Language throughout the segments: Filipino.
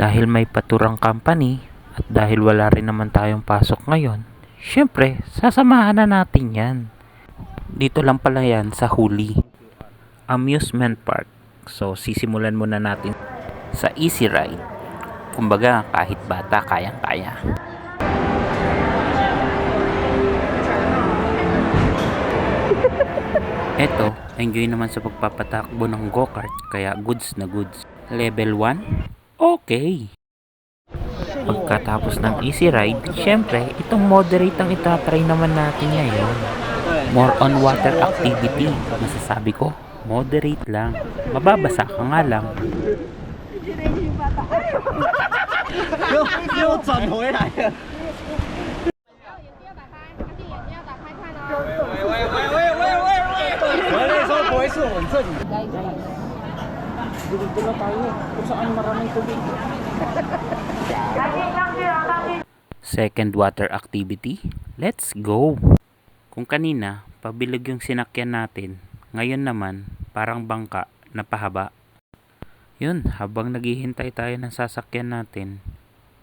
Dahil may paturang company at dahil wala rin naman tayong pasok ngayon, syempre, sasamahan na natin yan. Dito lang pala yan sa Huli Amusement Park. So, sisimulan muna natin sa Easy Ride. Kumbaga, kahit bata, kayang-kaya. Eto, enjoy naman sa pagpapatakbo ng go-kart, kaya goods na goods. Level 1? Okay. Pagkatapos ng easy ride, syempre, itong moderate ang itatry naman natin ngayon. More on water activity. Masasabi ko, moderate lang. Mababasa ka nga lang. 又转回来了。我那时候不会是我们这里。Dito na tayo kung saan maraming tubig. Second water activity, let's go! Kung kanina, pabilog yung sinakyan natin, ngayon naman, parang bangka na pahaba. Yun, habang naghihintay tayo ng sasakyan natin,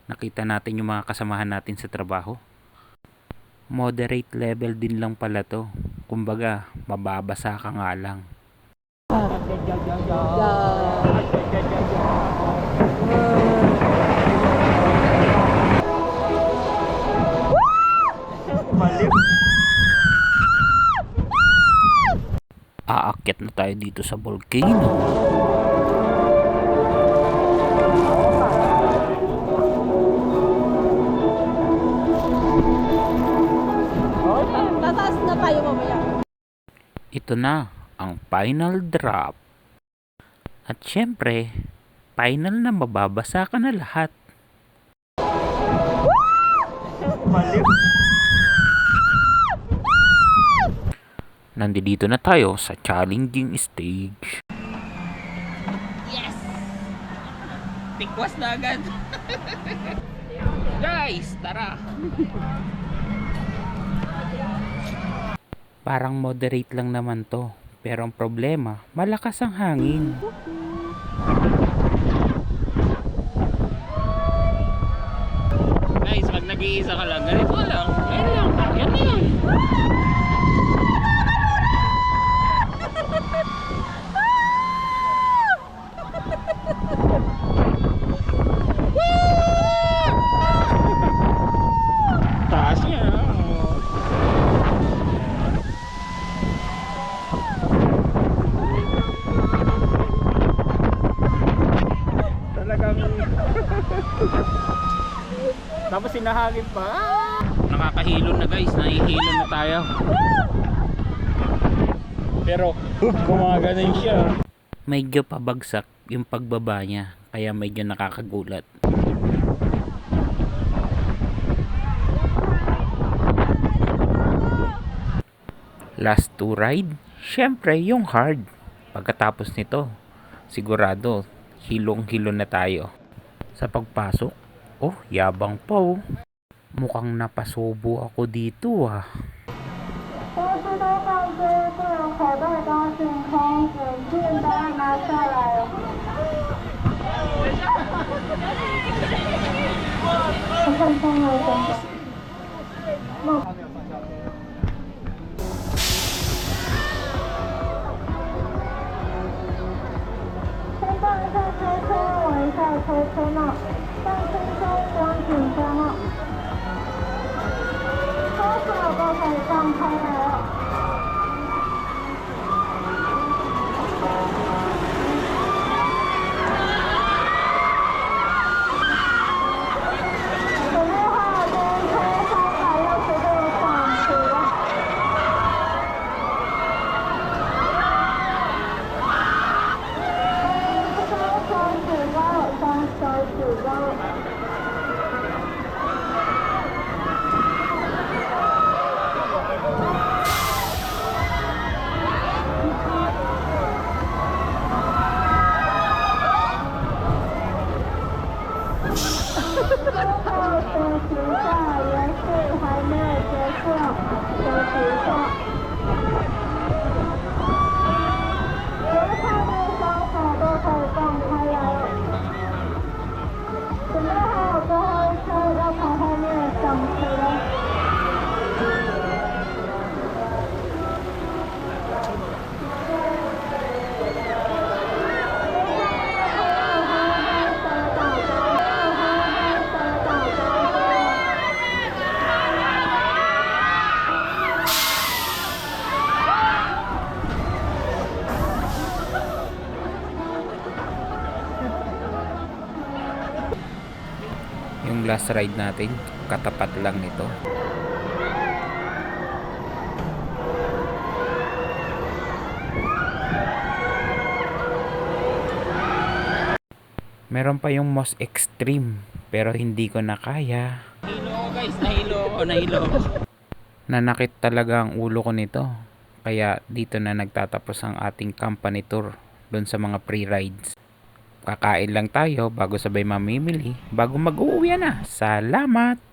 nakita natin yung mga kasamahan natin sa trabaho. Moderate level din lang pala to. Kumbaga, mababasa ka nga lang. Aakyat na tayo dito sa volcano. Tataas na tayo mamaya. Ito na ang final drop. At syempre, final na mababasa ka na lahat. Nandito na tayo sa challenging stage. Yes! Tikwas na agad. Guys, tara. Parang moderate lang naman to. Pero ang problema, malakas ang hangin. Guys, pag nag-iisa ka lang, ganito lang. Yan lang. Yan yan. Taas niya. Talagang tapos sinahagip pa. Nakakahilo na guys, nahihilo na tayo. Pero gumaganon siya. Medyo pabagsak yung pagbaba niya, kaya medyo nakakagulat. Last to ride, syempre yung hard. Pagkatapos nito, sigurado hilong-hilo na tayo. Sa pagpasok, oh, yabang pa oh. Mukhang napasubo ako dito ah. 公司都放飞，不能活动中净空，眼镜都要拿下来了。我看风了，真的。先放一下车车，闻一下车车帽，放轻松，不用紧张哦。多少都可以放开来了。前面还有公车360度转直了。双手指高，双手指高。Yung last ride natin, katapat lang nito. Meron pa yung most extreme, pero hindi ko na kaya. Nahilo ako guys, nahilo ako. Nanakit talaga ang ulo ko nito. Kaya dito na nagtatapos ang ating company tour doon sa mga pre-rides. Kakain lang tayo bago sabay mamimili bago mag-uuwi na. Salamat!